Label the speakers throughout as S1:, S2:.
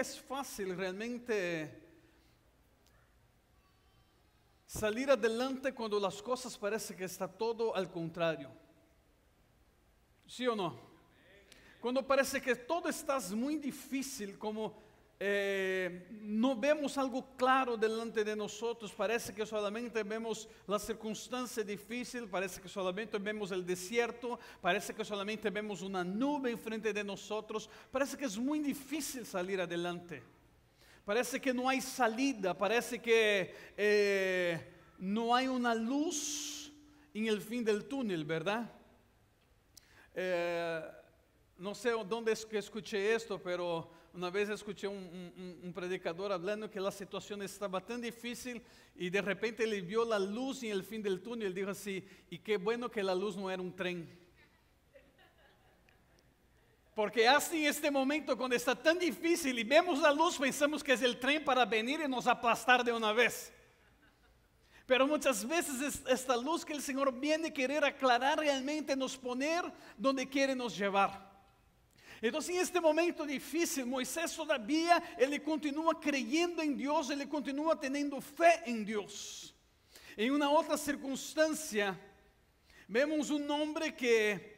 S1: es fácil realmente salir adelante cuando las cosas parece que está todo al contrario. ¿Sí o no? Cuando parece que todo está muy difícil, como no vemos algo claro delante de nosotros, parece que solamente vemos la circunstancia difícil, parece que solamente vemos el desierto, parece que solamente vemos una nube enfrente de nosotros, parece que es muy difícil salir adelante, parece que no hay salida, parece que no hay una luz en el fin del túnel, ¿verdad? No sé dónde es que escuché esto, pero una vez escuché un predicador hablando que la situación estaba tan difícil y de repente le vio la luz en el fin del túnel y dijo así, y qué bueno que la luz no era un tren. Porque hasta en este momento cuando está tan difícil y vemos la luz pensamos que es el tren para venir y nos aplastar de una vez. Pero muchas veces es esta luz que el Señor viene a querer aclarar realmente, nos poner donde quiere nos llevar. Entonces en este momento difícil, Moisés todavía, ele continúa creyendo en Dios, ele continúa teniendo fe en Dios. En una otra circunstancia, vemos un hombre que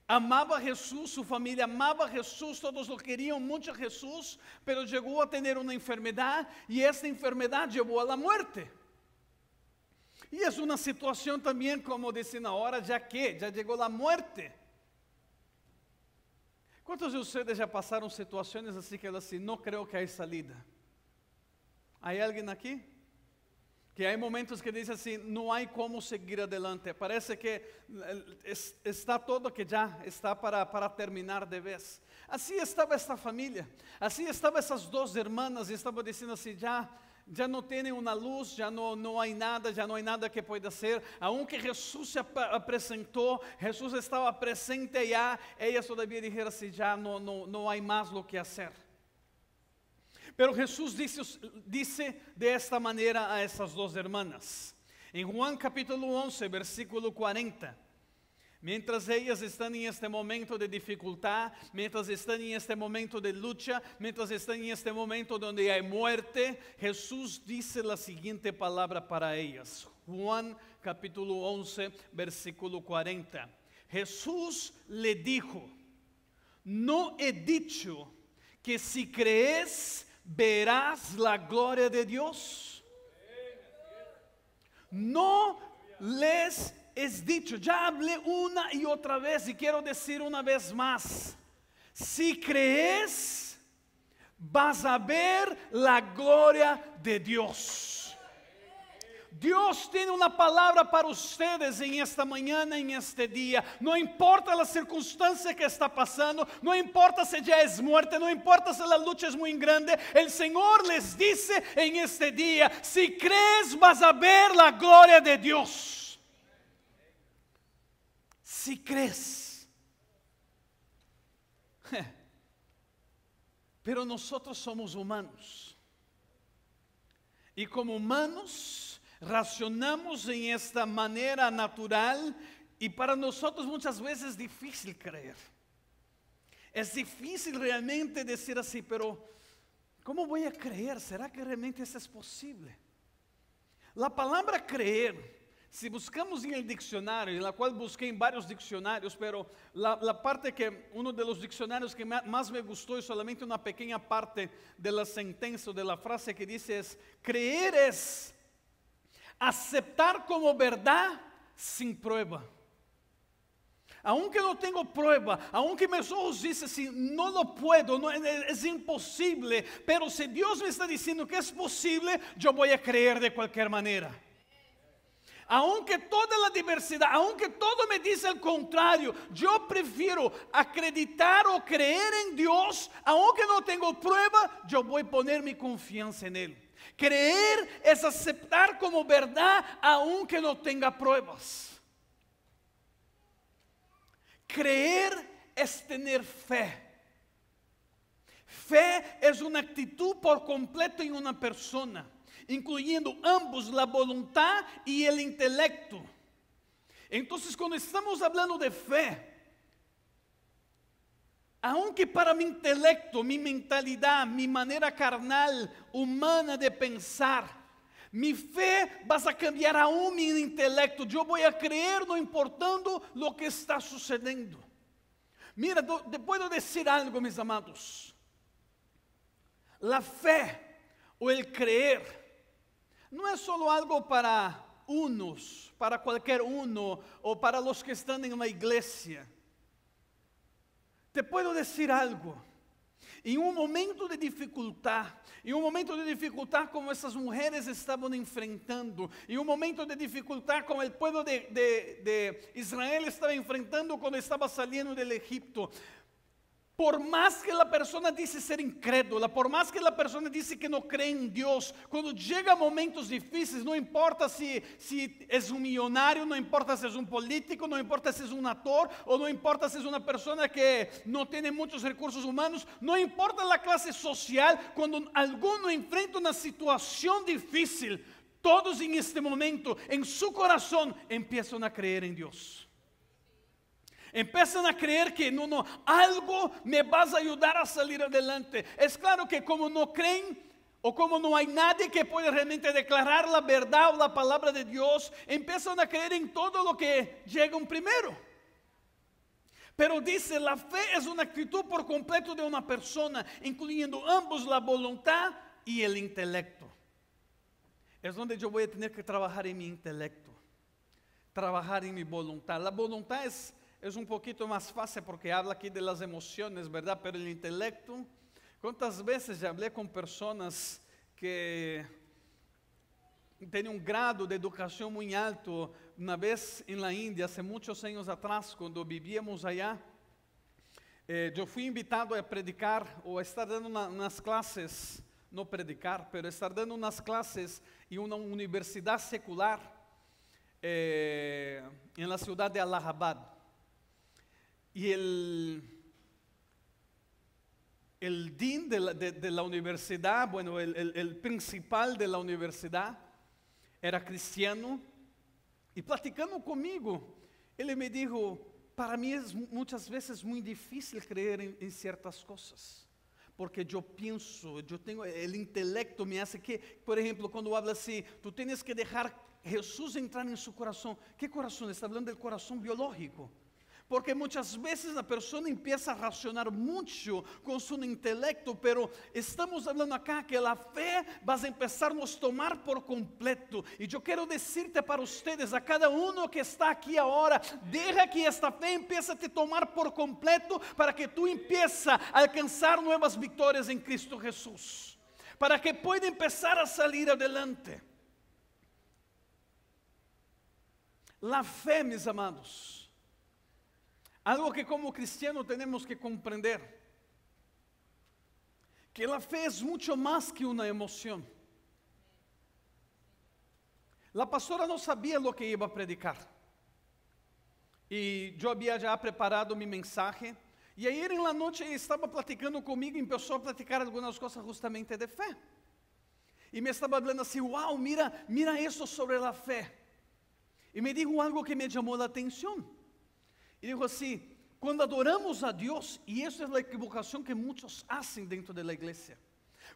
S1: amaba a Jesús, su familia amaba a Jesús, todos lo querían mucho a Jesús, pero llegó a tener una enfermedad y esta enfermedad llevó a la muerte. Y es una situación también, como dicen ahora, ya llegó la muerte. ¿Cuántos de ustedes ya pasaron situaciones así que así, no creo que hay salida? ¿Hay alguien aquí? Que hay momentos que dice así, no hay cómo seguir adelante. Parece que está todo que ya está para terminar de vez. Así estaba esta familia, así estaban esas dos hermanas y estaban diciendo así, ya no tienen una luz, ya no hay nada que pueda hacer. Aunque Jesús se presentó, Jesús estaba presente allá, ellas todavía dijeron así, ya no hay más lo que hacer. Pero Jesús dice de esta manera a esas dos hermanas. En Juan capítulo 11, versículo 40. Mientras ellas están en este momento de dificultad, mientras están en este momento de lucha, mientras están en este momento donde hay muerte, Jesús dice la siguiente palabra para ellas. Juan capítulo 11, versículo 40. Jesús le dijo, ¿no he dicho que si crees verás la gloria de Dios? No les es dicho, ya hablé una y otra vez y quiero decir una vez más, si crees, vas a ver la gloria de Dios. Dios tiene una palabra para ustedes en esta mañana, en este día. No importa la circunstancia que está pasando, no importa si ya es muerte, no importa si la lucha es muy grande, el Señor les dice en este día, si crees, vas a ver la gloria de Dios. Si crees. Pero nosotros somos humanos. Y como humanos, racionamos en esta manera natural. Y para nosotros muchas veces es difícil creer. Es difícil realmente decir así, pero ¿cómo voy a creer? ¿Será que realmente eso es posible? La palabra creer, si buscamos en el diccionario, en la cual busqué en varios diccionarios, pero la parte que, uno de los diccionarios que más me gustó y solamente una pequeña parte de la sentencia o de la frase que dice es, creer es aceptar como verdad sin prueba. Aunque no tengo prueba, aunque mis ojos dicen si no lo puedo, no, es imposible, pero si Dios me está diciendo que es posible, yo voy a creer de cualquier manera. Aunque toda la diversidad, aunque todo me dice el contrario, yo prefiero acreditar o creer en Dios, aunque no tengo prueba, yo voy a poner mi confianza en Él. Creer es aceptar como verdad, aunque no tenga pruebas. Creer es tener fe. Fe es una actitud por completo en una persona, incluyendo ambos, la voluntad y el intelecto. Entonces, cuando estamos hablando de fe, Aunque para mi intelecto, mi mentalidad, mi manera carnal, humana de pensar, mi fe va a cambiar aún mi intelecto. Yo voy a creer no importando lo que está sucediendo. Mira, te puedo decir algo, mis amados. La fe o el creer no es solo algo para unos, para cualquier uno o para los que están en la iglesia. Te puedo decir algo, en un momento de dificultad como essas mujeres estaban enfrentando, en un momento de dificultad como el pueblo de Israel estaba enfrentando cuando estaba saliendo del Egipto, por más que la persona dice ser incrédula, por más que la persona dice que no cree en Dios, cuando llega momentos difíciles, no importa si es un millonario, no importa si es un político, no importa si es un actor, o no importa si es una persona que no tiene muchos recursos humanos, no importa la clase social, cuando alguno enfrenta una situación difícil, todos en este momento, en su corazón, empiezan a creer en Dios. Empiezan a creer que algo me vas a ayudar a salir adelante. Es claro que como no creen o como no hay nadie que puede realmente declarar la verdad o la palabra de Dios, empiezan a creer en todo lo que llega primero. Pero dice, la fe es una actitud por completo de una persona, incluyendo ambos la voluntad y el intelecto. Es donde yo voy a tener que trabajar en mi intelecto, trabajar en mi voluntad. La voluntad es un poquito más fácil porque habla aquí de las emociones, ¿verdad? Pero el intelecto, ¿cuántas veces ya hablé con personas que tienen un grado de educación muy alto? Una vez en la India, hace muchos años atrás, cuando vivíamos allá, yo fui invitado a predicar o a estar dando unas clases, no predicar, pero estar dando unas clases en una universidad secular en la ciudad de Allahabad. Y el dean de la universidad, bueno, el principal de la universidad, era cristiano. Y platicando conmigo, él me dijo, para mí es muchas veces muy difícil creer en ciertas cosas. Porque yo pienso, yo tengo, el intelecto me hace que, por ejemplo, cuando habla así, tú tienes que dejar Jesús entrar en su corazón. ¿Qué corazón? Está hablando del corazón biológico. Porque muchas veces la persona empieza a racionar mucho con su intelecto, pero estamos hablando acá que la fe va a empezarnos a tomar por completo. Y yo quiero decirte para ustedes, a cada uno que está aquí ahora, deja que esta fe empiece a te tomar por completo para que tú empieces a alcanzar nuevas victorias en Cristo Jesús, para que pueda empezar a salir adelante. La fe, mis amados, algo que como cristiano tenemos que comprender, que la fe es mucho más que una emoción. La pastora no sabía lo que iba a predicar. Y yo había ya preparado mi mensaje. Y ayer en la noche estaba platicando conmigo y empezó a platicar algunas cosas justamente de fe. Y me estaba hablando así, wow, mira eso sobre la fe. Y me dijo algo que me llamó la atención. Y dijo así, cuando adoramos a Dios, y esa es la equivocación que muchos hacen dentro de la iglesia.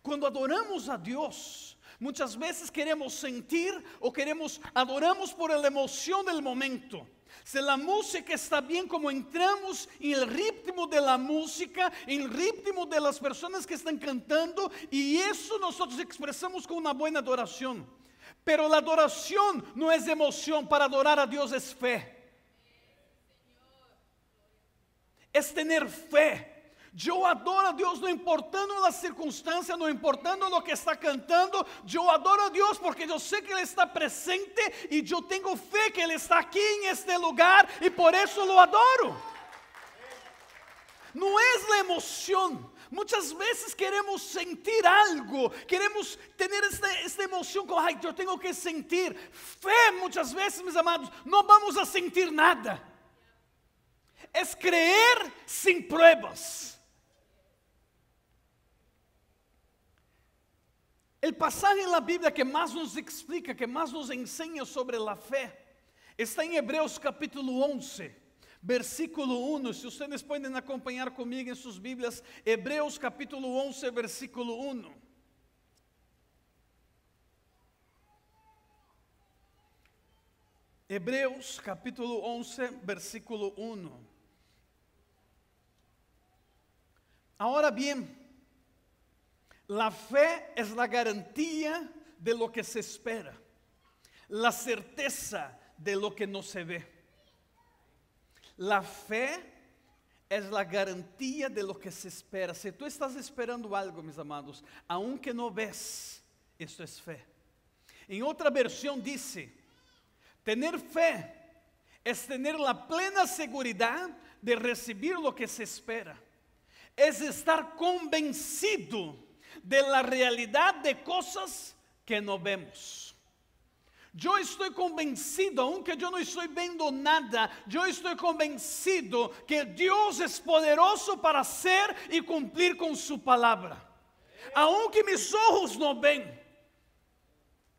S1: Cuando adoramos a Dios, muchas veces queremos sentir o adoramos por la emoción del momento. Si la música está bien, como entramos en el ritmo de la música, en el ritmo de las personas que están cantando, y eso nosotros expresamos con una buena adoración. Pero la adoración no es emoción, para adorar a Dios es fe. Es tener fe. Yo adoro a Dios no importando las circunstancias, no importando lo que está cantando. Yo adoro a Dios porque yo sé que Él está presente y yo tengo fe que Él está aquí en este lugar y por eso lo adoro. No es la emoción. Muchas veces queremos sentir algo, queremos tener esta emoción como, ay, yo tengo que sentir. Fe, muchas veces, mis amados, no vamos a sentir nada. Es creer sin pruebas. El pasaje en la Biblia que más nos explica, que más nos enseña sobre la fe, está en Hebreos capítulo 11. versículo 1. Si ustedes pueden acompañar conmigo en sus Biblias, Hebreos capítulo 11, versículo 1. Hebreos capítulo 11, versículo 1. Ahora bien, la fe es la garantía de lo que se espera, la certeza de lo que no se ve. La fe es la garantía de lo que se espera. Si tú estás esperando algo, mis amados, aunque no ves, esto es fe. En otra versión dice, tener fe es tener la plena seguridad de recibir lo que se espera. Es estar convencido de la realidad de cosas que no vemos. Yo estoy convencido, aunque yo no estoy viendo nada, yo estoy convencido que Dios es poderoso para hacer y cumplir con su palabra. Aunque mis ojos no ven,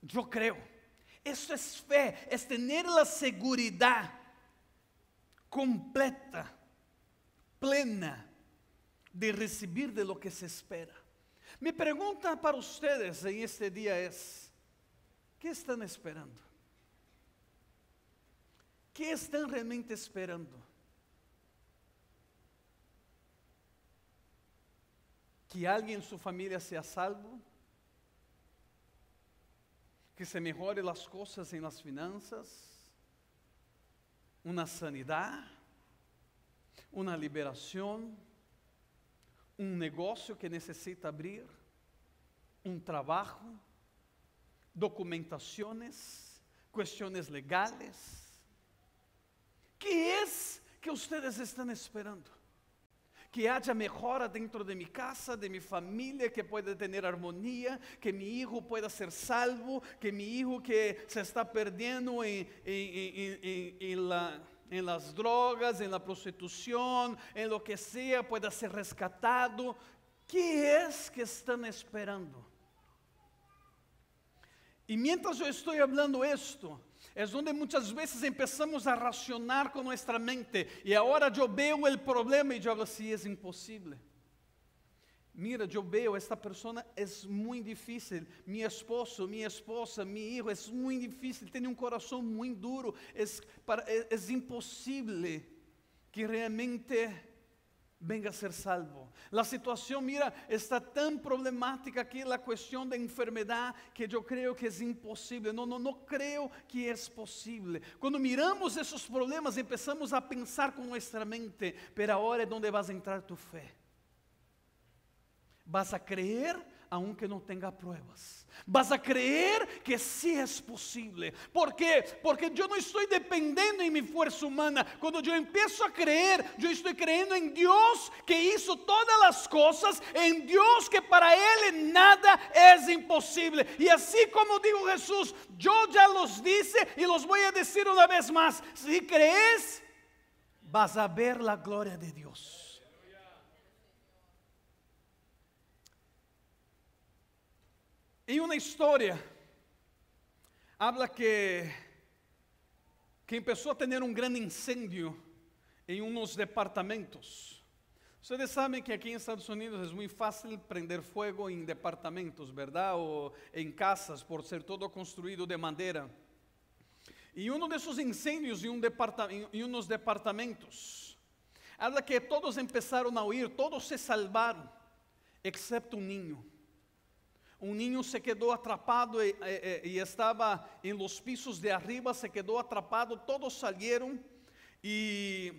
S1: yo creo. Eso es fe, es tener la seguridad completa, plena, de recibir de lo que se espera. Mi pregunta para ustedes en este día es, ¿qué están esperando? ¿Qué están realmente esperando? ¿Que alguien en su familia sea salvo? ¿Que se mejore las cosas en las finanzas? ¿Una sanidad? ¿Una liberación? ¿Un negocio que necesita abrir? ¿Un trabajo? ¿Documentaciones? ¿Cuestiones legales? ¿Qué es que ustedes están esperando? Que haya mejora dentro de mi casa, de mi familia, que pueda tener armonía, que mi hijo pueda ser salvo, que mi hijo que se está perdiendo en las drogas, en la prostitución, en lo que sea, pueda ser rescatado. ¿Qué es que están esperando? Y mientras yo estoy hablando esto, es donde muchas veces empezamos a racionar con nuestra mente. Y ahora yo veo el problema y yo hablo así, es imposible. Mira, yo veo, esta persona es muy difícil. Mi esposo, mi esposa, mi hijo, es muy difícil. Tiene un corazón muy duro. Es imposible que realmente venga a ser salvo. La situación, mira, está tan problemática aquí, la cuestión de enfermedad, que yo creo que es imposible. No creo que es posible. Cuando miramos esos problemas, empezamos a pensar con nuestra mente, pero ahora es donde vas a entrar tu fe. Vas a creer aunque no tenga pruebas. Vas a creer que sí es posible. ¿Por qué? Porque yo no estoy dependiendo en mi fuerza humana. Cuando yo empiezo a creer, yo estoy creyendo en Dios que hizo todas las cosas, en Dios que para Él nada es imposible. Y así como dijo Jesús, yo ya los dice y los voy a decir una vez más. Si crees, vas a ver la gloria de Dios. Em uma história, habla que começou a ter um grande incêndio em uns departamentos. Vocês sabem que aqui em Estados Unidos é muito fácil prender fogo em departamentos, verdade? Ou em casas, por ser todo construído de madeira. E desses incêndios em uns departamentos, habla que todos começaram a huir, todos se salvaram, excepto um niño. Un niño se quedó atrapado y estaba en los pisos de arriba, se quedó atrapado, todos salieron y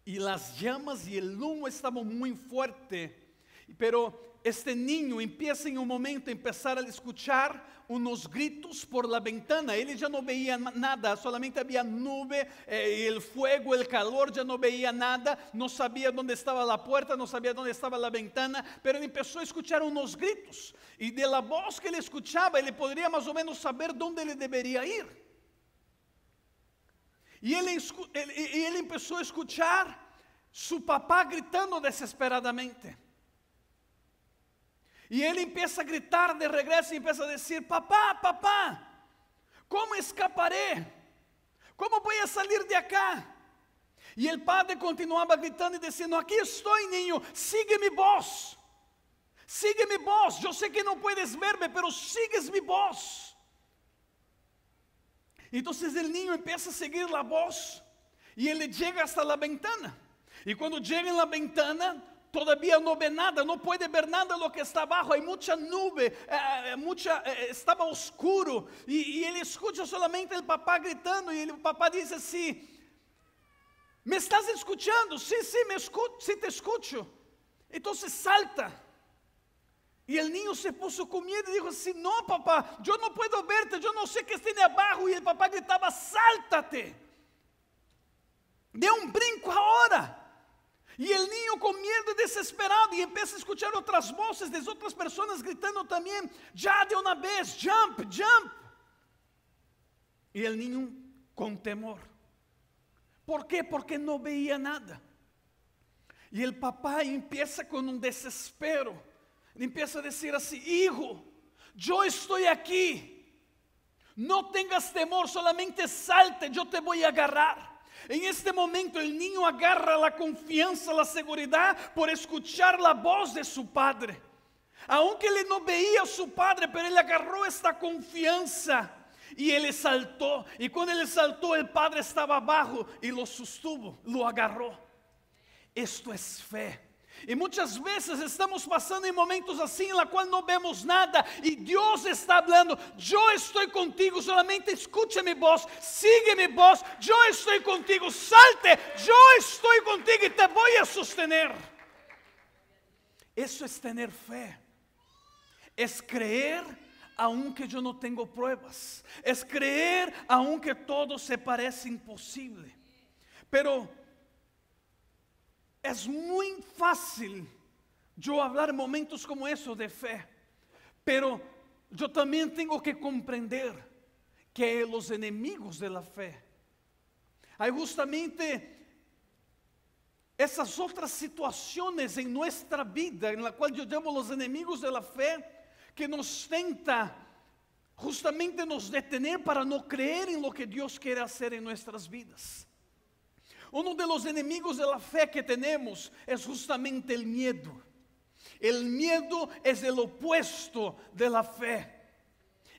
S1: las llamas y el humo estaban muy fuerte. Pero este niño empieza en un momento a empezar a escuchar unos gritos por la ventana. Él ya no veía nada, solamente había nube, el fuego, el calor, ya no veía nada, no sabía dónde estaba la puerta, no sabía dónde estaba la ventana, pero él empezó a escuchar unos gritos. Y de la voz que él escuchaba, él podría más o menos saber dónde él debería ir. Y él empezó a escuchar su papá gritando desesperadamente. Y él empieza a gritar de regreso y empieza a decir, papá, papá, ¿cómo escaparé? ¿Cómo voy a salir de acá? Y el padre continuaba gritando y diciendo: aquí estoy, niño, sigue mi voz. Sigue mi voz. Yo sé que no puedes verme, pero sigues mi voz. Entonces el niño empieza a seguir la voz y él llega hasta la ventana. Y cuando llega en la ventana, todavía no ve nada, no puede ver nada de lo que está abajo. Hay mucha nube, estaba oscuro. Y él escucha solamente el papá gritando. Y el papá dice así: ¿me estás escuchando? Sí, sí te escucho. Entonces salta. Y el niño se puso con miedo y dijo así: no, papá, yo no puedo verte, yo no sé qué tiene abajo. Y el papá gritaba: sáltate, de un brinco ahora. Y el niño con miedo y desesperado, y empieza a escuchar otras voces de otras personas gritando también: ya de una vez, jump, jump. Y el niño con temor. ¿Por qué? Porque no veía nada. Y el papá empieza con un desespero. Empieza a decir así: hijo, yo estoy aquí. No tengas temor, solamente salte, yo te voy a agarrar. En este momento el niño agarra la confianza, la seguridad por escuchar la voz de su padre. Aunque él no veía a su padre, pero él agarró esta confianza y él saltó. Y cuando él saltó, el padre estaba abajo y lo sostuvo, lo agarró. Esto es fe. Y muchas veces estamos pasando en momentos así en la cual no vemos nada y Dios está hablando: yo estoy contigo, solamente escucha mi voz, sigue mi voz, yo estoy contigo, salte, yo estoy contigo y te voy a sostener. Eso es tener fe, es creer aunque yo no tengo pruebas, es creer aunque todo se parece imposible. Pero es muy fácil yo hablar en momentos como eso de fe, pero yo también tengo que comprender que los enemigos de la fe, hay justamente esas otras situaciones en nuestra vida en la cual yo llamo los enemigos de la fe, que nos tenta justamente nos detener para no creer en lo que Dios quiere hacer en nuestras vidas. Uno de los enemigos de la fe que tenemos es justamente el miedo. El miedo es el opuesto de la fe.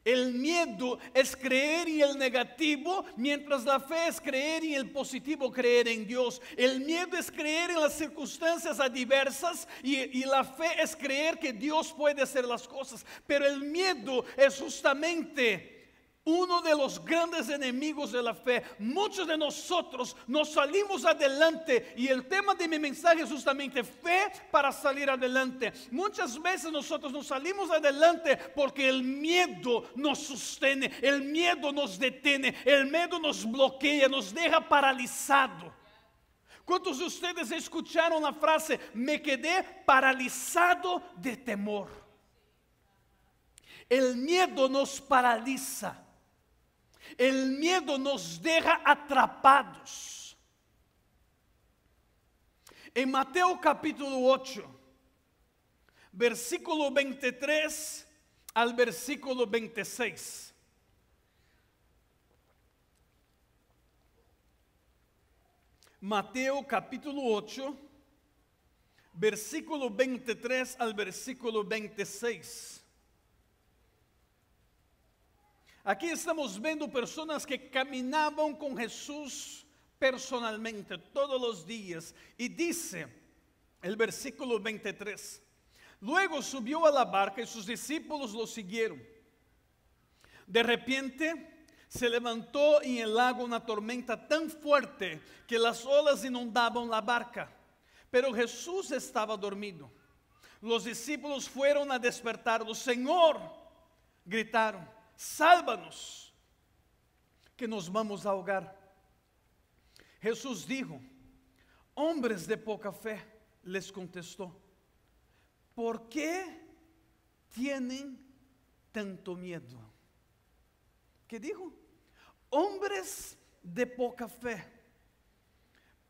S1: El miedo es creer en el negativo, mientras la fe es creer en el positivo, creer en Dios. El miedo es creer en las circunstancias adversas y la fe es creer que Dios puede hacer las cosas. Pero el miedo es justamente uno de los grandes enemigos de la fe. Muchos de nosotros nos salimos adelante y el tema de mi mensaje es justamente fe para salir adelante. Muchas veces nosotros nos salimos adelante porque el miedo nos sostiene, el miedo nos detiene, el miedo nos bloquea, nos deja paralizado. ¿Cuántos de ustedes escucharon la frase: me quedé paralizado de temor? El miedo nos paraliza. El miedo nos deja atrapados. En Mateo capítulo 8, versículo 23 al versículo 26. Mateo capítulo 8, versículo 23 al versículo 26. Aquí estamos viendo personas que caminaban con Jesús personalmente todos los días. Y dice el versículo 23: luego subió a la barca y sus discípulos lo siguieron. De repente se levantó en el lago una tormenta tan fuerte que las olas inundaban la barca. Pero Jesús estaba dormido. Los discípulos fueron a despertarlo. Señor, gritaron, sálvanos, que nos vamos a ahogar. Jesús dijo: hombres de poca fe, les contestó, ¿por qué tienen tanto miedo? ¿Qué dijo? Hombres de poca fe,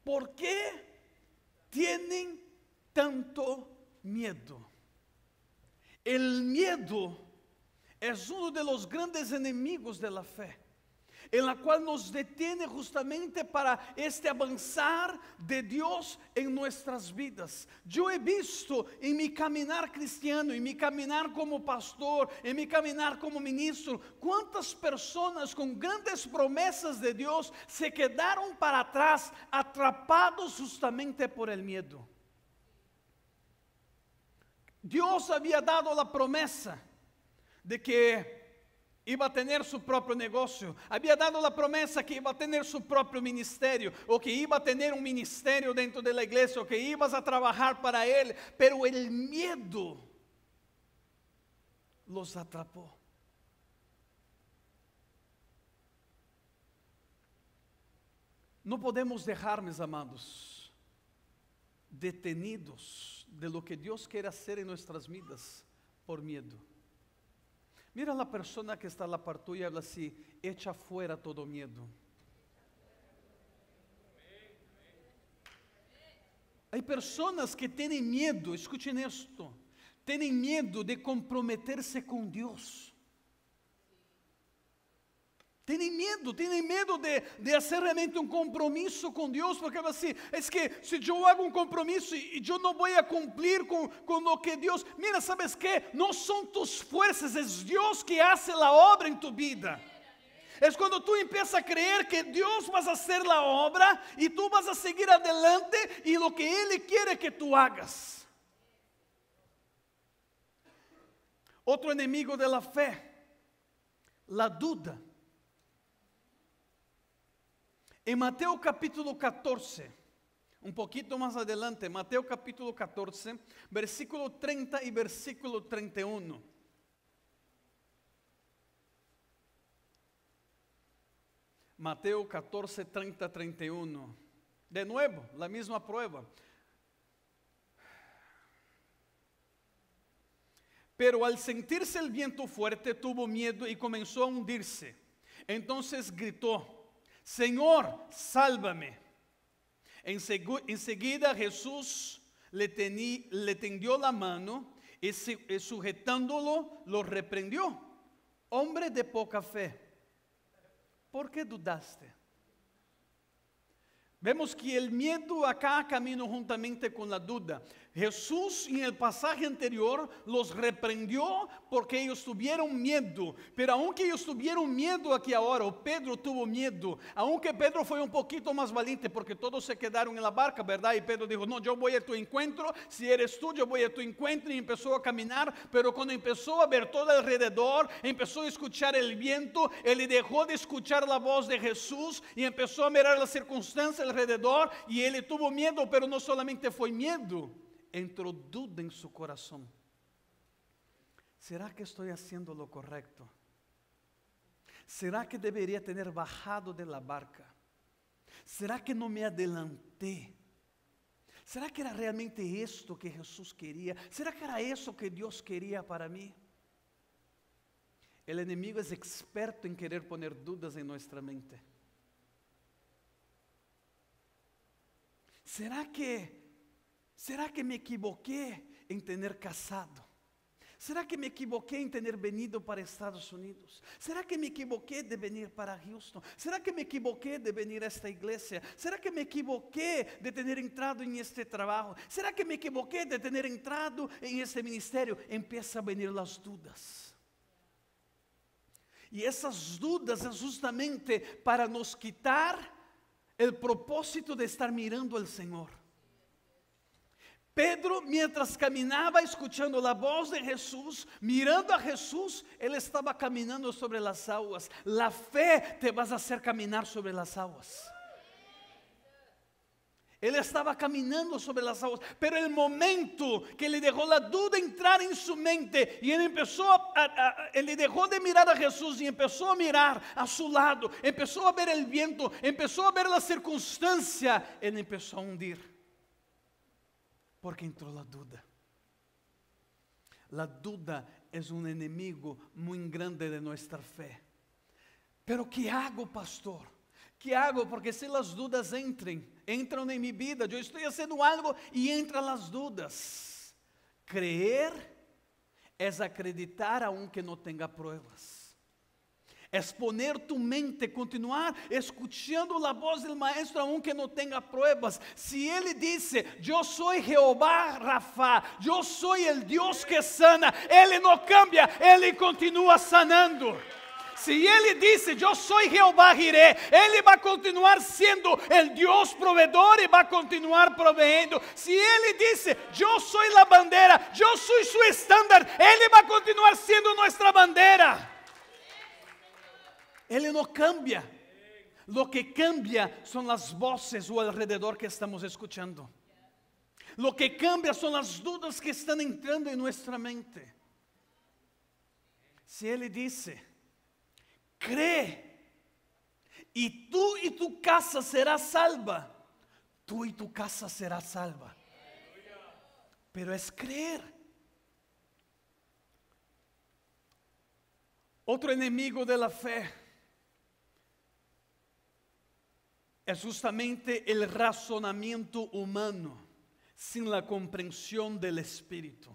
S1: ¿por qué tienen tanto miedo? El miedo es uno de los grandes enemigos de la fe. en la cual nos detiene justamente para este avanzar de Dios en nuestras vidas. Yo he visto en mi caminar cristiano, en mi caminar como pastor, en mi caminar como ministro, cuántas personas con grandes promesas de Dios se quedaron para atrás, atrapados justamente por el miedo. Dios había dado la promesa de que iba a tener su propio negocio, había dado la promesa que iba a tener su propio ministerio, o que iba a tener un ministerio dentro de la iglesia, o que ibas a trabajar para Él, pero el miedo los atrapó. No podemos dejar, mis amados, detenidos de lo que Dios quiere hacer en nuestras vidas por miedo. Mira a la persona que está a la par tuya y habla así: echa fuera todo miedo. Hay personas que tienen miedo, escuchen esto, tienen miedo de comprometerse con Dios. Tienen miedo de hacer realmente un compromiso con Dios, porque así, es que si yo hago un compromiso y yo no voy a cumplir con lo que Dios, mira, ¿sabes qué? No son tus fuerzas, es Dios que hace la obra en tu vida. Es cuando tú empiezas a creer que Dios va a hacer la obra y tú vas a seguir adelante y lo que Él quiere que tú hagas. Otro enemigo de la fe, la duda. En Mateo capítulo 14, un poquito más adelante, Mateo capítulo 14, versículo 30 y versículo 31. Mateo 14, 30, 31. De nuevo, la misma prueba. Pero al sentirse el viento fuerte, tuvo miedo y comenzó a hundirse. Entonces gritó: Señor, sálvame. Enseguida Jesús le tendió la mano y sujetándolo lo reprendió. Hombre de poca fe, ¿por qué dudaste? Vemos que el miedo acá camina juntamente con la duda. Jesús en el pasaje anterior los reprendió porque ellos tuvieron miedo. Pero aunque ellos tuvieron miedo aquí ahora, o Pedro tuvo miedo, aunque Pedro fue un poquito más valiente porque todos se quedaron en la barca, ¿verdad? Y Pedro dijo: no, yo voy a tu encuentro, si eres tú, yo voy a tu encuentro. Y empezó a caminar, pero cuando empezó a ver todo alrededor, empezó a escuchar el viento, él dejó de escuchar la voz de Jesús y empezó a mirar las circunstancias alrededor y él tuvo miedo, pero no solamente fue miedo, entró duda en su corazón. ¿Será que estoy haciendo lo correcto? ¿Será que debería tener bajado de la barca? ¿Será que no me adelanté? ¿Será que era realmente esto que Jesús quería? ¿Será que era eso que Dios quería para mí? El enemigo es experto en querer poner dudas en nuestra mente. ¿Será que me equivoqué en tener casado? ¿Será que me equivoqué en tener venido para Estados Unidos? ¿Será que me equivoqué de venir para Houston? ¿Será que me equivoqué de venir a esta iglesia? ¿Será que me equivoqué de tener entrado en este trabajo? ¿Será que me equivoqué de tener entrado en este ministerio? Empiezan a venir las dudas. Y esas dudas es justamente para nos quitar el propósito de estar mirando al Señor. Pedro, mientras caminaba escuchando la voz de Jesús, mirando a Jesús, él estaba caminando sobre las aguas. La fe te va a hacer caminar sobre las aguas. Él estaba caminando sobre las aguas, pero el momento que le dejó la duda entrar en su mente y él él dejó de mirar a Jesús y empezó a mirar a su lado, empezó a ver el viento, empezó a ver la circunstancia, él empezó a hundir. Porque entró la duda. La duda es un enemigo muy grande de nuestra fe. Pero ¿qué hago, pastor? ¿Qué hago? Porque si las dudas entran en mi vida, yo estoy haciendo algo y entran las dudas. Creer es acreditar aunque no tenga pruebas. Es poner tu mente, continuar escuchando la voz del maestro aunque no tenga pruebas. Si Él dice, yo soy Jehová Rafa, yo soy el Dios que sana, Él no cambia, Él continúa sanando. Si Él dice, yo soy Jehová Jireh, Él va a continuar siendo el Dios proveedor y va a continuar proveyendo. Si Él dice, yo soy la bandera, yo soy su estándar, Él va a continuar siendo nuestra bandera. Él no cambia. Lo que cambia son las voces o alrededor que estamos escuchando. Lo que cambia son las dudas que están entrando en nuestra mente. Si Él dice, cree y tú y tu casa serás salva, tú y tu casa serás salva. Pero es creer. Otro enemigo de la fe es justamente el razonamiento humano sin la comprensión del Espíritu.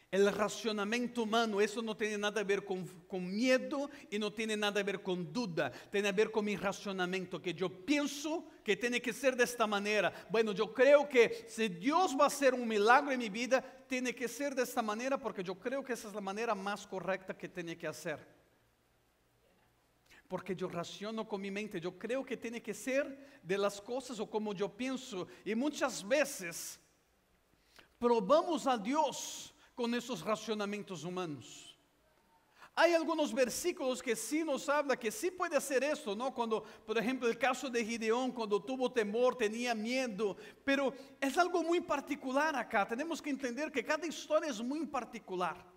S1: El razonamiento humano, eso no tiene nada a ver con miedo y no tiene nada a ver con duda. Tiene a ver con mi razonamiento, que yo pienso que tiene que ser de esta manera. Bueno, yo creo que si Dios va a hacer un milagro en mi vida, tiene que ser de esta manera porque yo creo que esa es la manera más correcta que tiene que hacer. Porque yo raciono con mi mente, yo creo que tiene que ser de las cosas o como yo pienso. Y muchas veces probamos a Dios con esos racionamientos humanos. Hay algunos versículos que sí nos habla que sí puede hacer esto, ¿no? Cuando, por ejemplo, el caso de Gideón, cuando tuvo temor, tenía miedo. Pero es algo muy particular acá. Tenemos que entender que cada historia es muy particular.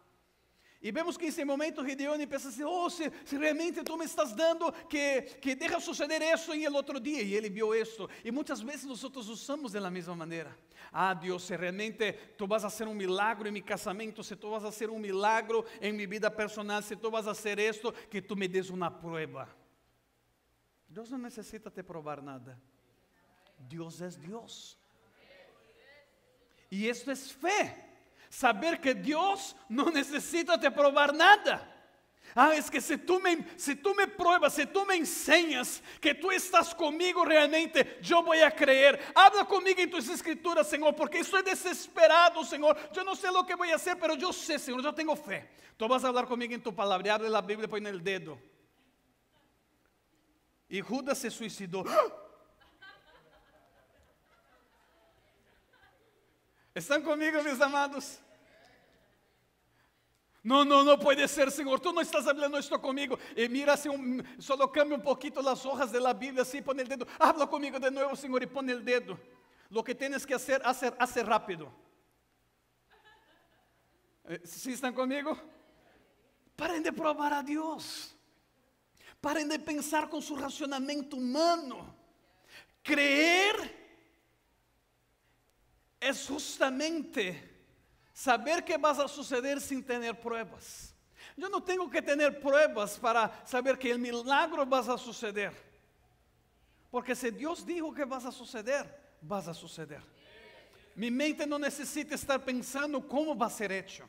S1: E vemos que nesse momento Gideon pensa assim, oh, se realmente tu me estás dando que deja suceder isso em el outro dia. E ele viu isso. E muitas vezes nós usamos da mesma maneira. Ah, Deus, se realmente tu vas a hacer um milagre em meu casamento, se tu vas a hacer um milagre em minha vida personal, se tu vas a hacer esto, que tu me des uma prueba. Deus não necessita te provar nada. Deus é Deus. E isto é fé. Saber que Dios no necesita te probar nada. Ah, es que si tú me pruebas, si tú me enseñas que tú estás conmigo realmente, yo voy a creer. Habla conmigo en tus escrituras, Señor, porque estoy desesperado, Señor. Yo no sé lo que voy a hacer, pero yo sé, Señor, yo tengo fe. Tú vas a hablar conmigo en tu palabra. Abre la Biblia y pon el dedo. Y Judas se suicidó. ¿Están conmigo, mis amados? No puede ser, Señor, tú no estás hablando esto conmigo. Y mira, solo cambia un poquito las hojas de la Biblia, así pone el dedo. Habla conmigo de nuevo, Señor, y pone el dedo. Lo que tienes que hacer rápido. ¿Sí están conmigo? Paren de probar a Dios. Paren de pensar con su racionamiento humano. Creer es justamente saber que vas a suceder sin tener pruebas. Yo no tengo que tener pruebas para saber que el milagro va a suceder. Porque si Dios dijo que vas a suceder, vas a suceder. Mi mente no necesita estar pensando cómo va a ser hecho.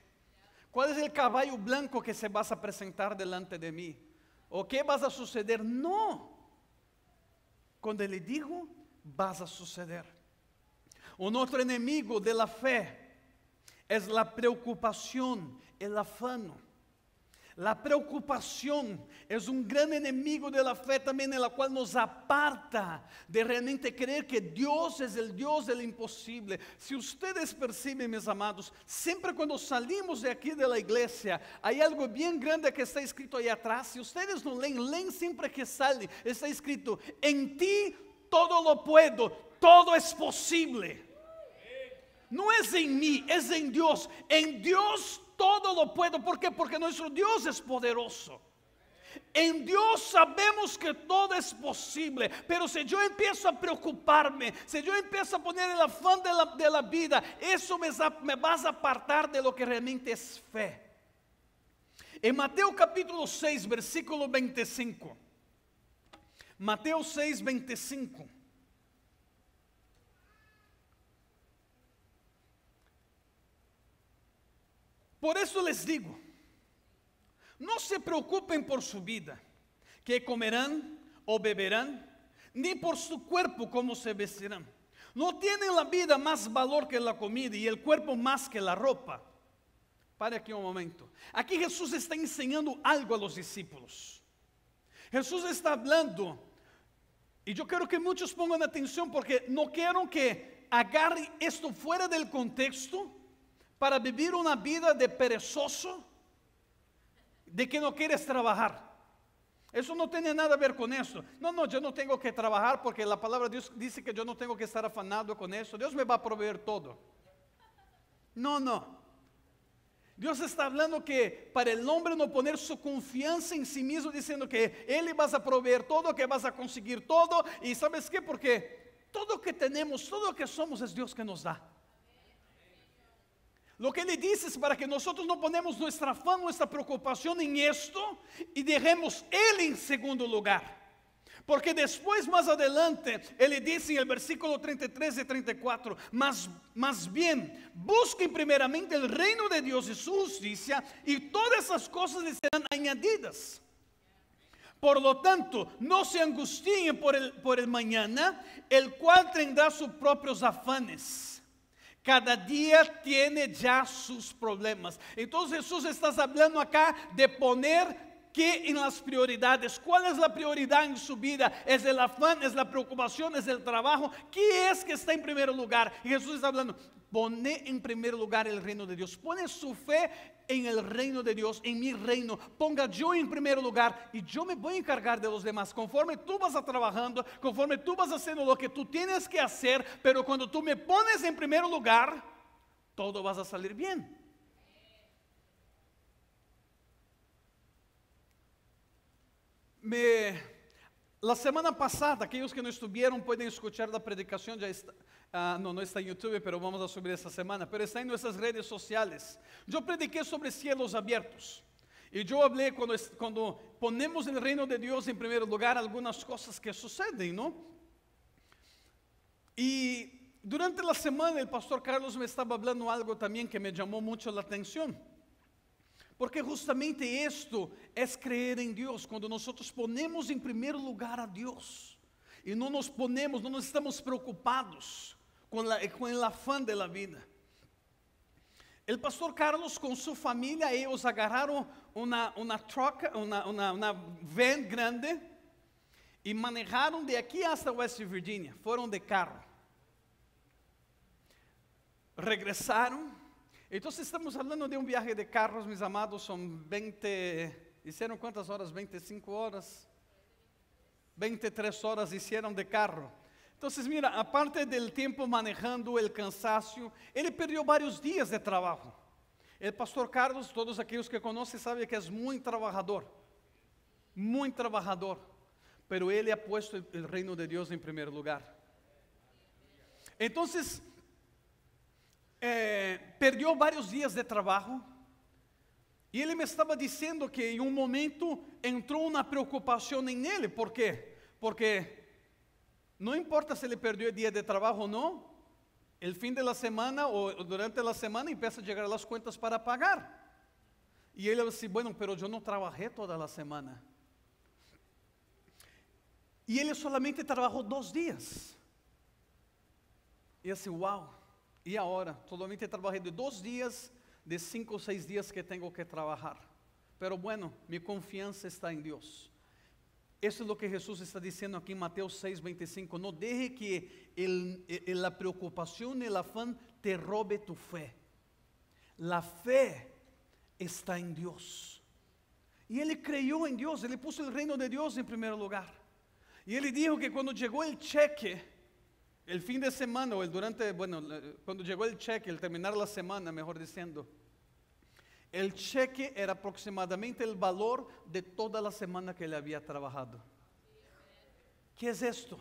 S1: ¿Cuál es el caballo blanco que se vas a presentar delante de mí? ¿O qué vas a suceder? No. Cuando Él dijo, vas a suceder. Un otro enemigo de la fe es la preocupación, el afano. La preocupación es un gran enemigo de la fe también, en la cual nos aparta de realmente creer que Dios es el Dios del imposible. Si ustedes perciben, mis amados, siempre cuando salimos de aquí de la iglesia, hay algo bien grande que está escrito ahí atrás. Si ustedes no leen siempre que sale, está escrito, en ti todo lo puedo, todo es posible. No es en mí, es en Dios. En Dios todo lo puedo. ¿Por qué? Porque nuestro Dios es poderoso. En Dios sabemos que todo es posible. Pero si yo empiezo a preocuparme, si yo empiezo a poner el afán de la vida, eso me vas a apartar de lo que realmente es fe. En Mateo capítulo 6, versículo 25. Mateo 6, 25. Por eso les digo, No se preocupen por su vida, que comerán o beberán, ni por su cuerpo cómo se vestirán. ¿No tiene la vida más valor que la comida y el cuerpo más que la ropa? Pare aqui um momento. Aqui Jesus está ensinando algo a los discípulos. Jesús está hablando, y yo quiero que muchos pongan atención porque no quiero que agarren esto fuera del contexto para vivir una vida de perezoso, de que no quieres trabajar. Eso no tiene nada a ver con eso. No, yo no tengo que trabajar porque la palabra de Dios dice que yo no tengo que estar afanado con eso. Dios me va a proveer todo. No. Dios está hablando que para el hombre no poner su confianza en sí mismo, diciendo que Él vas a proveer todo, que vas a conseguir todo. Y ¿sabes qué? Porque todo que tenemos, todo lo que somos es Dios que nos da. Lo que Él dice es para que nosotros no ponemos nuestra afán, nuestra preocupación en esto y dejemos Él en segundo lugar. Porque después, más adelante, Él dice en el versículo 33 y 34, más bien, busquen primeramente el reino de Dios y su justicia, y todas esas cosas les serán añadidas. Por lo tanto, no se angustien por el mañana, el cual tendrá sus propios afanes. Cada día tiene ya sus problemas. Entonces Jesús está hablando acá de poner que en las prioridades. ¿Cuál es la prioridad en su vida? ¿Es el afán? ¿Es la preocupación? ¿Es el trabajo? ¿Qué es que está en primer lugar? Y Jesús está hablando, pone en primer lugar el reino de Dios. Pone su fe en el reino de Dios, en mi reino. Ponga yo en primer lugar y yo me voy a encargar de los demás. Conforme tú vas a trabajando, conforme tú vas haciendo lo que tú tienes que hacer, pero cuando tú me pones en primer lugar, todo va a salir bien. La semana pasada, aquellos que no estuvieron pueden escuchar la predicación, ya está, no está en YouTube, pero vamos a subir esta semana, pero está en nuestras redes sociales. Yo prediqué sobre cielos abiertos, y yo hablé cuando ponemos el reino de Dios en primer lugar, algunas cosas que suceden, ¿no? Y durante la semana el pastor Carlos me estaba hablando algo también que me llamó mucho la atención. Porque justamente esto es creer en Dios. Cuando nosotros ponemos en primer lugar a Dios y no nos estamos preocupados con el afán de la vida. El pastor Carlos con su familia, ellos agarraron una truck, una van grande y manejaron de aquí hasta West Virginia. Fueron de carro. Regresaron. Entonces estamos hablando de un viaje de carros, mis amados, son 20, ¿hicieron cuántas horas? 25 horas, 23 horas hicieron de carro. Entonces mira, aparte del tiempo manejando, el cansancio, él perdió varios días de trabajo. El pastor Carlos, todos aquellos que conocen saben que es muy trabajador, pero él ha puesto el reino de Dios en primer lugar. Entonces, perdió varios días de trabajo y él me estaba diciendo que en un momento entró una preocupación en él. ¿Por qué? Porque no importa si le perdió el día de trabajo o no, el fin de la semana o durante la semana empieza a llegar las cuentas para pagar. Y él dice, bueno, pero yo no trabajé toda la semana. Y él solamente trabajó 2 días. Y así, wow. Y ahora, solamente trabajé de 2 días, de 5 o 6 días que tengo que trabajar. Pero bueno, mi confianza está en Dios. Eso es lo que Jesús está diciendo aquí en Mateo 6:25. No deje que la preocupación y el afán te robe tu fe. La fe está en Dios. Y él creyó en Dios, él puso el reino de Dios en primer lugar. Y él dijo que cuando llegó el cheque, el fin de semana, cuando llegó el cheque, el terminar la semana, mejor diciendo, el cheque era aproximadamente el valor de toda la semana que él había trabajado. ¿Qué es esto?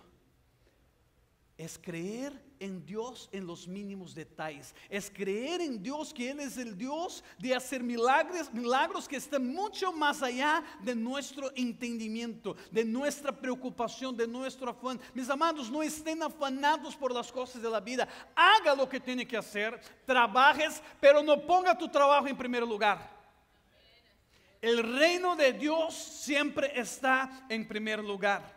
S1: Es creer en Dios en los mínimos detalles. Es creer en Dios que Él es el Dios de hacer milagros que están mucho más allá de nuestro entendimiento, de nuestra preocupación, de nuestro afán. Mis amados, no estén afanados por las cosas de la vida. Haga lo que tiene que hacer, trabajes, pero no ponga tu trabajo en primer lugar. El reino de Dios siempre está en primer lugar.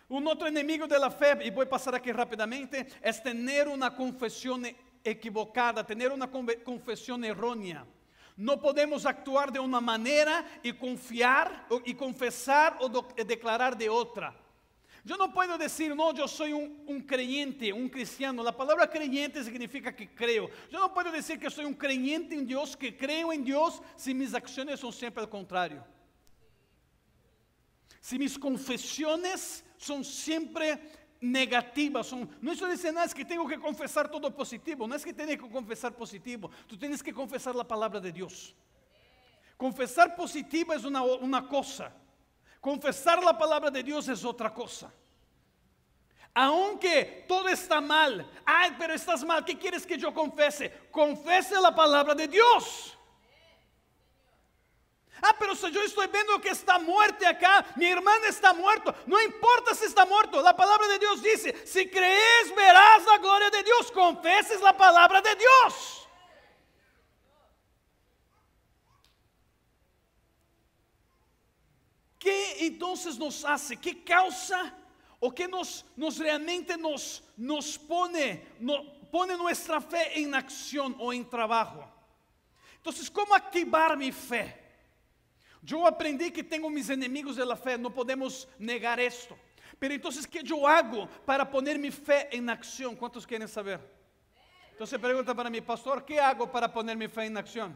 S1: Un otro enemigo de la fe, y voy a pasar aquí rápidamente, es tener una confesión equivocada, tener una confesión errónea. No podemos actuar de una manera y confiar y confesar o declarar de otra. Yo no puedo decir, no, yo soy un creyente, un cristiano. La palabra creyente significa que creo. Yo no puedo decir que soy un creyente en Dios, que creo en Dios, si mis acciones son siempre al contrario. Si mis confesiones son siempre negativas, no estoy diciendo es que tengo que confesar todo positivo, no es que tienes que confesar positivo, tú tienes que confesar la palabra de Dios. Confesar positivo es una cosa, confesar la palabra de Dios es otra cosa. Aunque todo está mal, ay, pero estás mal, ¿qué quieres que yo confese? Confese la palabra de Dios. Ah, pero si yo estoy viendo que está muerto acá, mi hermano está muerto, no importa si está muerto, la palabra de Dios dice, si crees verás la gloria de Dios, confeses la palabra de Dios. ¿Qué entonces nos hace? ¿Qué causa? ¿O qué realmente nos pone nuestra fe en acción o en trabajo? Entonces, ¿cómo activar mi fe? Yo aprendí que tengo mis enemigos de la fe, no podemos negar esto. Pero entonces, ¿qué yo hago para poner mi fe en acción? ¿Cuántos quieren saber? Entonces pregunta para mí, pastor, ¿qué hago para poner mi fe en acción?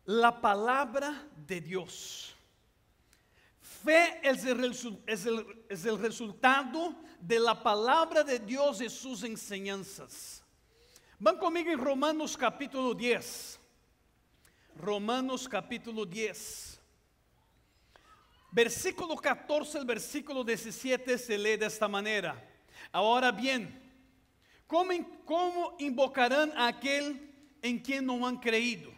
S1: La palabra de Dios. Fe es el resultado de la palabra de Dios y sus enseñanzas. Van conmigo en Romanos capítulo 10. Romanos capítulo 10. Versículo 14, el versículo 17 se lee de esta manera. Ahora bien, ¿cómo invocarán a aquel en quien no han creído?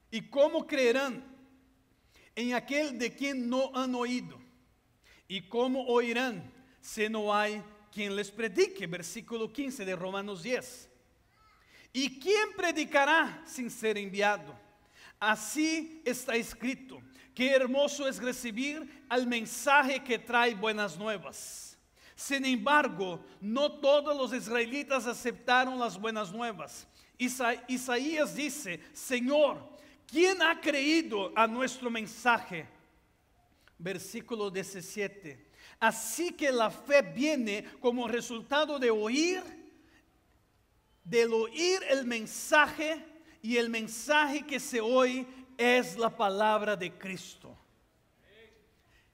S1: ¿Y cómo creerán en aquel de quien no han oído? ¿Y cómo oirán si no hay quien les predique? Versículo 15 de Romanos 10. ¿Y quién predicará sin ser enviado? Así está escrito, qué hermoso es recibir al mensaje que trae buenas nuevas. Sin embargo, no todos los israelitas aceptaron las buenas nuevas. Isaías dice, Señor, ¿quién ha creído a nuestro mensaje? Versículo 17. Así que la fe viene como resultado de oír el mensaje, y el mensaje que se oye es la palabra de Cristo.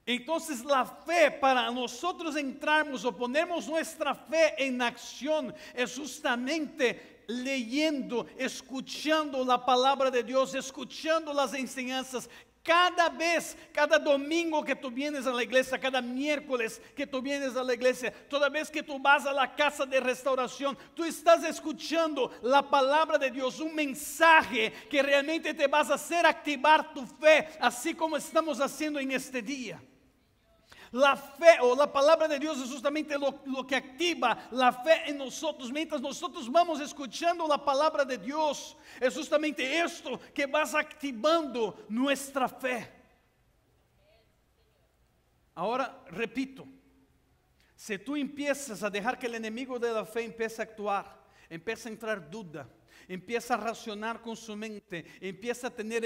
S1: Entonces la fe, para nosotros entrarmos o ponemos nuestra fe en acción, es justamente leyendo, escuchando la palabra de Dios, escuchando las enseñanzas. Cada vez, cada domingo que tú vienes a la iglesia, cada miércoles que tú vienes a la iglesia, toda vez que tú vas a la casa de restauración, tú estás escuchando la palabra de Dios, un mensaje que realmente te vas a hacer activar tu fe, así como estamos haciendo en este día. La fe o la palabra de Dios es justamente lo que activa la fe en nosotros. Mientras nosotros vamos escuchando la palabra de Dios, es justamente esto que vas activando nuestra fe. Ahora, repito, si tú empiezas a dejar que el enemigo de la fe empiece a actuar, empieza a entrar duda, empieza a racionar con su mente, empieza a tener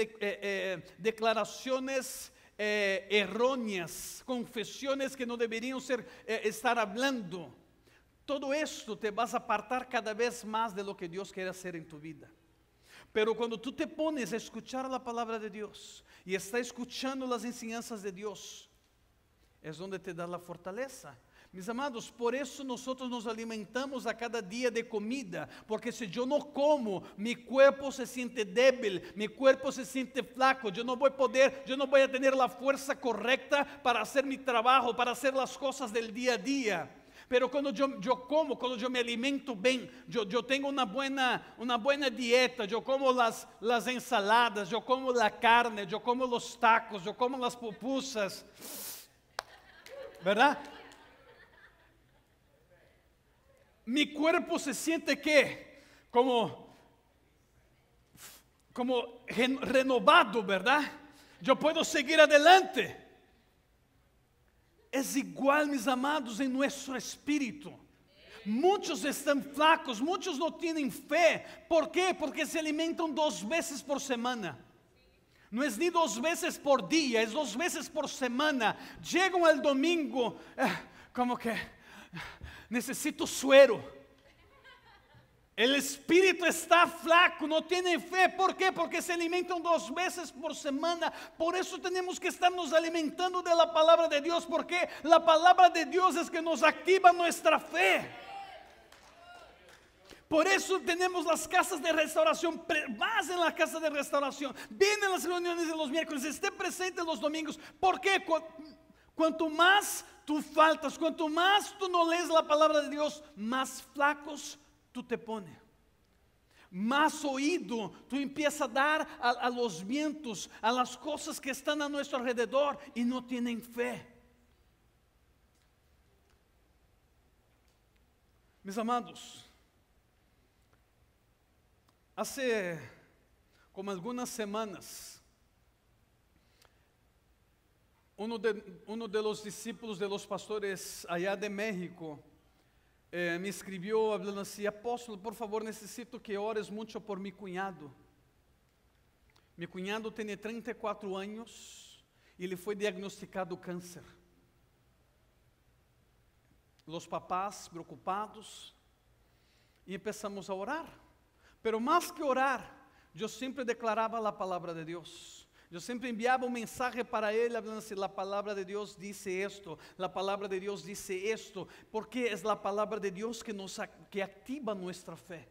S1: declaraciones erróneas, confesiones que no deberían estar hablando, todo esto te vas a apartar cada vez más de lo que Dios quiere hacer en tu vida. Pero cuando tú te pones a escuchar la palabra de Dios y estás escuchando las enseñanzas de Dios, es donde te da la fortaleza. Mis amados, por eso nosotros nos alimentamos a cada día de comida, porque si yo no como, mi cuerpo se siente débil, mi cuerpo se siente flaco, yo no voy a tener la fuerza correcta para hacer mi trabajo, para hacer las cosas del día a día. Pero cuando yo como, cuando yo me alimento bien, yo tengo una buena dieta, yo como las ensaladas, yo como la carne, yo como los tacos, yo como las pupusas, ¿verdad? mi cuerpo se siente que como renovado, ¿verdad? Yo puedo seguir adelante. Es igual, mis amados, en nuestro espíritu. Muchos están flacos, muchos no tienen fe. ¿Por qué? Porque se alimentan 2 veces por semana. No es ni 2 veces por día, es 2 veces por semana. Llegan al domingo, como que necesito suero. El espíritu está flaco, no tiene fe. ¿Por qué? Porque se alimentan 2 veces por semana. Por eso tenemos que estarnos alimentando de la palabra de Dios. Porque la palabra de Dios es que nos activa nuestra fe. Por eso tenemos las casas de restauración. Vas en la casa de restauración, ven en las reuniones de los miércoles, esté presente los domingos. ¿Por qué? Cuanto más tú faltas, cuanto más tú no lees la palabra de Dios, más flacos tú te pones. Más oído tú empiezas a dar a los vientos, a las cosas que están a nuestro alrededor y no tienen fe. Mis amados, hace como algunas semanas, uno de los discípulos de los pastores allá de México me escribió hablando así: apóstolo, por favor, necesito que ores mucho por mi cuñado. Mi cuñado tiene 34 años y le fue diagnosticado cáncer. Los papás preocupados y empezamos a orar. Pero más que orar, yo siempre declaraba la palabra de Dios. Yo siempre enviaba un mensaje para él hablando así: la palabra de Dios dice esto, la palabra de Dios dice esto, porque es la palabra de Dios que activa nuestra fe.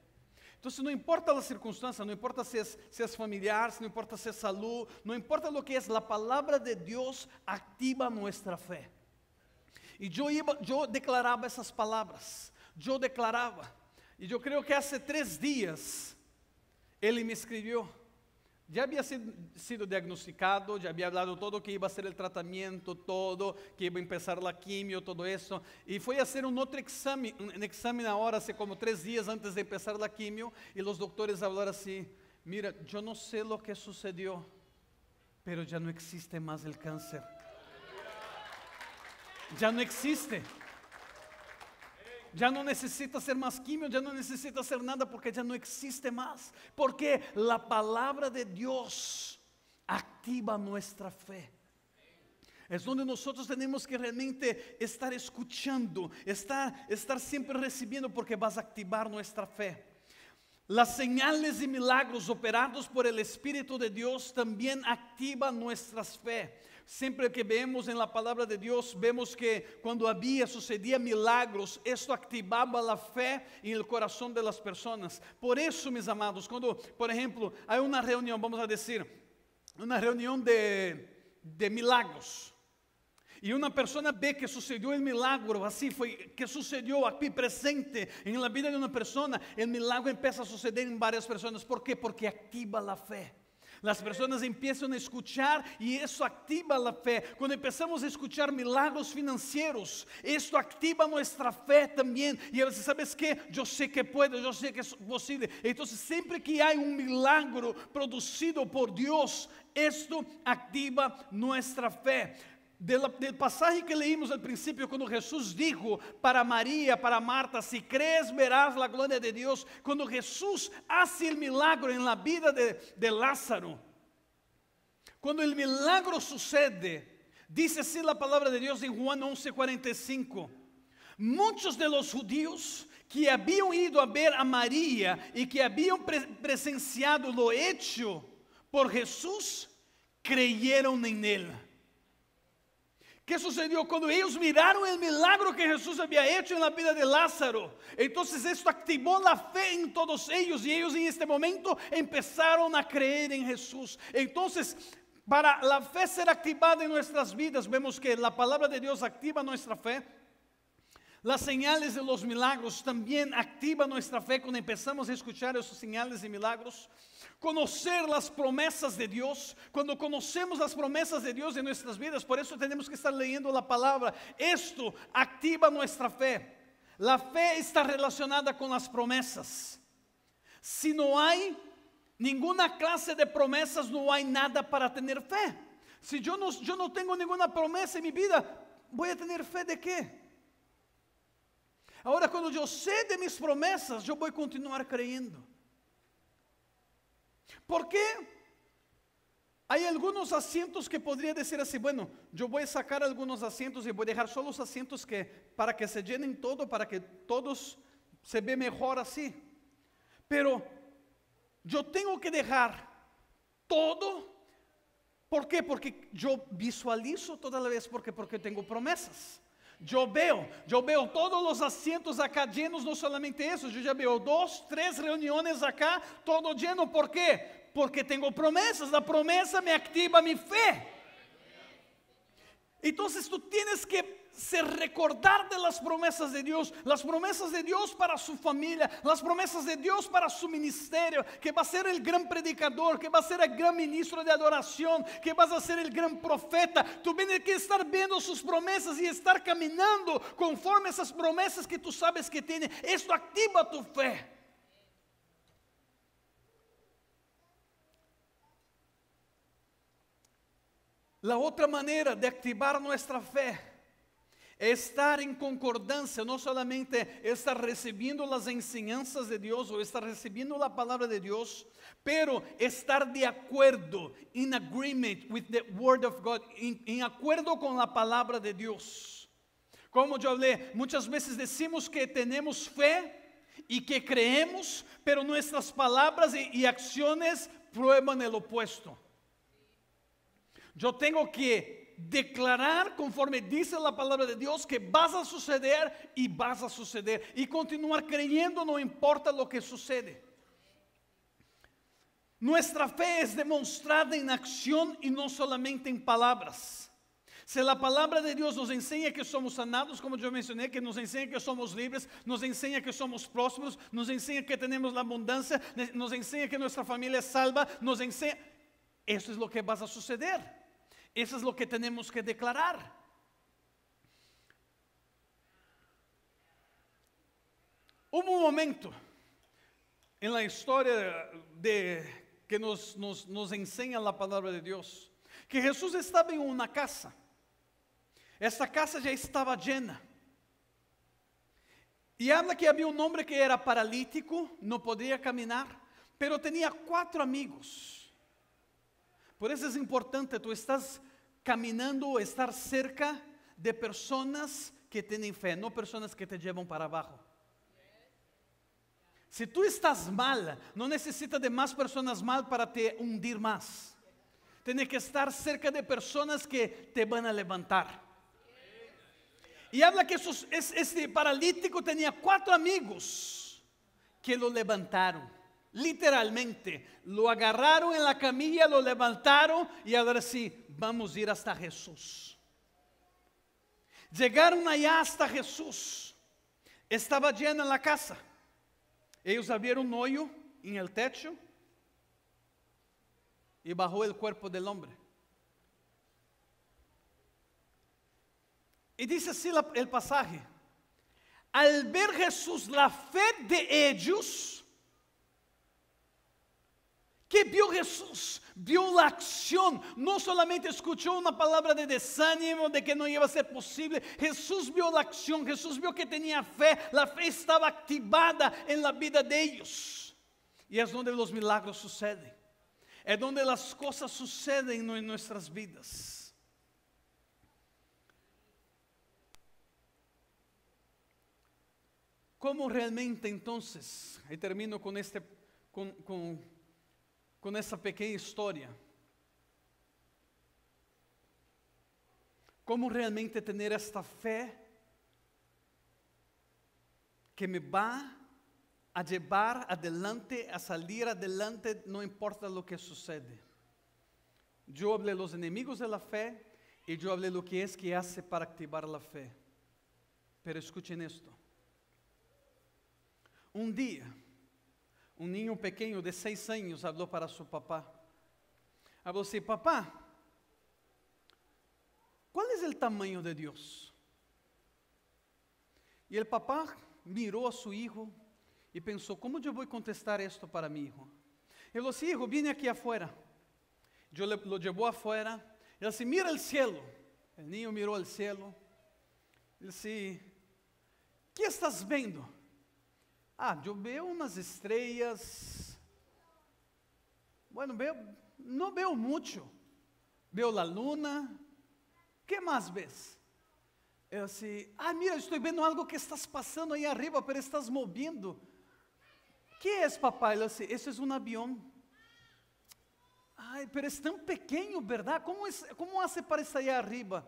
S1: Entonces no importa la circunstancia, no importa si es familiar, no importa si es salud, no importa lo que es, la palabra de Dios activa nuestra fe. Y yo declaraba esas palabras, yo declaraba. Y yo creo que hace 3 días ele me escribió. Ya había sido diagnosticado, ya había hablado todo que iba a ser el tratamiento, todo, que iba a empezar la quimio, todo eso. Y fue a hacer un otro examen, un examen ahora, hace como 3 días antes de empezar la quimio. Y los doctores hablaron así: mira, yo no sé lo que sucedió, pero ya no existe más el cáncer. Ya no existe. Ya no necesita hacer más quimio, ya no necesita hacer nada, porque ya no existe más. Porque la palabra de Dios activa nuestra fe. Es donde nosotros tenemos que realmente estar escuchando, estar siempre recibiendo, porque vas a activar nuestra fe. Las señales y milagros operados por el Espíritu de Dios también activan nuestra fe. Siempre que vemos en la palabra de Dios, vemos que cuando sucedía milagros, esto activaba la fe en el corazón de las personas. Por eso, mis amados, cuando, por ejemplo, hay una reunión, vamos a decir, una reunión de milagros, y una persona ve que sucedió el milagro, así fue, que sucedió aquí presente en la vida de una persona, el milagro empieza a suceder en varias personas. ¿Por qué? Porque activa la fe. Las personas empiezan a escuchar y eso activa la fe. Cuando empezamos a escuchar milagros financieros, esto activa nuestra fe también. Y a veces, ¿sabes qué? Yo sé que puedo, yo sé que es posible. Entonces, siempre que hay un milagro producido por Dios, esto activa nuestra fe. Del pasaje que leímos al principio, cuando Jesús dijo para María, para Marta: si crees verás la gloria de Dios. Cuando Jesús hace el milagro en la vida de Lázaro, cuando el milagro sucede, dice así la palabra de Dios en Juan 11:45: muchos de los judíos que habían ido a ver a María y que habían presenciado lo hecho por Jesús, creyeron en él. ¿Qué sucedió? Cuando ellos miraron el milagro que Jesús había hecho en la vida de Lázaro, entonces esto activó la fe en todos ellos, y ellos en este momento empezaron a creer en Jesús. Entonces, para la fe ser activada en nuestras vidas, vemos que la palabra de Dios activa nuestra fe. Las señales de los milagros también activan nuestra fe cuando empezamos a escuchar esos señales y milagros. Conocer las promesas de Dios, cuando conocemos las promesas de Dios en nuestras vidas, por eso tenemos que estar leyendo la palabra. Esto activa nuestra fe. La fe está relacionada con las promesas. Si no hay ninguna clase de promesas, no hay nada para tener fe. Si yo no tengo ninguna promesa en mi vida, ¿voy a tener fe de qué? Ahora, cuando yo sé de mis promesas, yo voy a continuar creyendo. ¿Por qué? Hay algunos asientos que podría decir así, bueno, yo voy a sacar algunos asientos y voy a dejar solo los asientos para que se llenen todo, para que todos se ve mejor así. Pero yo tengo que dejar todo. ¿Por qué? Porque yo visualizo toda la vez, porque tengo promesas. Yo veo todos los asientos acá llenos, no solamente eso, yo ya veo 2, 3 reuniones acá, todo lleno. ¿Por qué? Porque tengo promesas, la promesa me activa mi fe. Entonces tú tienes que recordar de las promesas de Dios para su familia, las promesas de Dios para su ministerio, que va a ser el gran predicador, que va a ser el gran ministro de adoración, que vas a ser el gran profeta. Tú tienes que estar viendo sus promesas y estar caminando conforme esas promesas que tú sabes que tiene. Esto activa tu fe. La otra manera de activar nuestra fe es estar en concordancia, no solamente estar recibiendo las enseñanzas de Dios o estar recibiendo la palabra de Dios, pero estar de acuerdo, in agreement with the word of God, en acuerdo con la palabra de Dios. Como yo hablé, muchas veces decimos que tenemos fe y que creemos, pero nuestras palabras y acciones prueban el opuesto. Yo tengo que declarar conforme dice la palabra de Dios que vas a suceder y vas a suceder. Y continuar creyendo no importa lo que sucede. Nuestra fe es demostrada en acción y no solamente en palabras. Si la palabra de Dios nos enseña que somos sanados, como yo mencioné, que nos enseña que somos libres, nos enseña que somos prósperos, nos enseña que tenemos la abundancia, nos enseña que nuestra familia es salva, nos enseña, eso es lo que va a suceder. Eso es lo que tenemos que declarar. Hubo un momento en la historia que nos enseña la palabra de Dios, que Jesús estaba en una casa. Esta casa ya estaba llena. Y habla que había un hombre que era paralítico, no podía caminar, pero tenía 4 amigos. Por eso es importante, tú estás caminando, estar cerca de personas que tienen fe, no personas que te llevan para abajo. Si tú estás mal, no necesitas de más personas mal para te hundir más. Tienes que estar cerca de personas que te van a levantar. Y habla que este paralítico tenía 4 amigos que lo levantaron. Literalmente, lo agarraron en la camilla, lo levantaron y ahora sí, vamos a ir hasta Jesús. Llegaron allá hasta Jesús. Estaba llena la casa. Ellos abrieron un hoyo en el techo y bajó el cuerpo del hombre. Y dice así el pasaje: al ver Jesús la fe de ellos, ¿qué vio Jesús? Vio la acción. No solamente escuchó una palabra de desánimo, de que no iba a ser posible. Jesús vio la acción. Jesús vio que tenía fe. La fe estaba activada en la vida de ellos. Y es donde los milagros suceden. Es donde las cosas suceden en nuestras vidas. ¿Cómo realmente entonces? Ahí termino con essa pequena história. Como realmente ter esta fé que me va a llevar adelante, a salir adelante, no importa lo que sucede. Yo hablé de los enemigos de la fe y yo hablé de lo que es que hace para activar la fe. Pero escuchen esto. Un día, um niño pequeno de 6 anos falou para seu papá. Falou assim: papá, qual é o tamanho de Deus? Y el papá miró a su hijo y pensó, ¿cómo yo voy a contestar esto para mi hijo? Y dijo, sí, hijo, viene aquí afuera. Lo llevó afuera. Y él dice, mira el cielo. El niño miró el cielo. Ele disse, ¿qué estás vendo? Ah, eu veo umas estrelas. Bueno, não veo mucho. Veo a luna. ¿Qué más ves? Eu disse, ah, mira, estou vendo algo que estás passando aí arriba, pero estás moviendo. ¿Qué es, papá? Ele disse, eso es un avión. Ay, pero es tan pequeño, ¿verdad? ¿Cómo hace para estar allá arriba?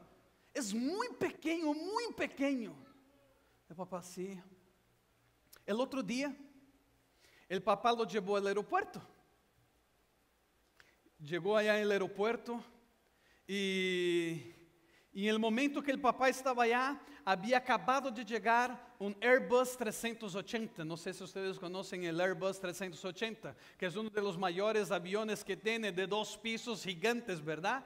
S1: Es muy pequeño, muy pequeño. El papá, sí. El otro día, el papá lo llevó al aeropuerto. Llegó allá en el aeropuerto y en el momento que el papá estaba allá, había acabado de llegar un Airbus 380. No sé si ustedes conocen el Airbus 380, que es uno de los mayores aviones que tiene, de 2 pisos gigantes, ¿verdad?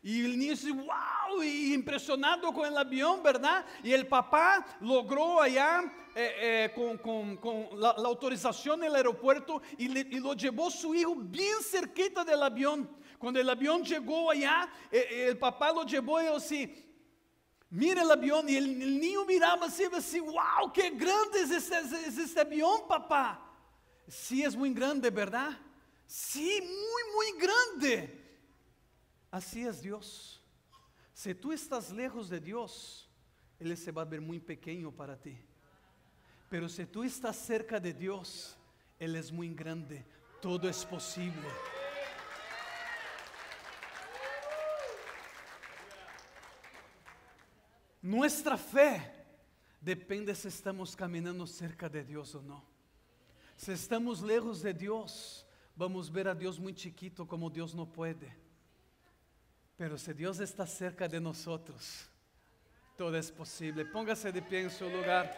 S1: Y el niño dice, wow, y impresionado con el avión, ¿verdad? Y el papá logró allá con la autorización del aeropuerto y lo llevó su hijo bien cerquita del avión. Cuando el avión llegó allá, el papá lo llevó y así, mira el avión. Y el niño miraba así, wow, qué grande es este avión, papá. Sí, es muy grande, ¿verdad? Sí, muy grande. Así es Dios. Si tú estás lejos de Dios, Él se va a ver muy pequeño para ti. Pero si tú estás cerca de Dios, Él es muy grande. Todo es posible. Nuestra fe depende si estamos caminando cerca de Dios o no. Si estamos lejos de Dios, vamos a ver a Dios muy chiquito, como Dios no puede. Pero si Dios está cerca de nosotros, todo es posible. Póngase de pie en su lugar.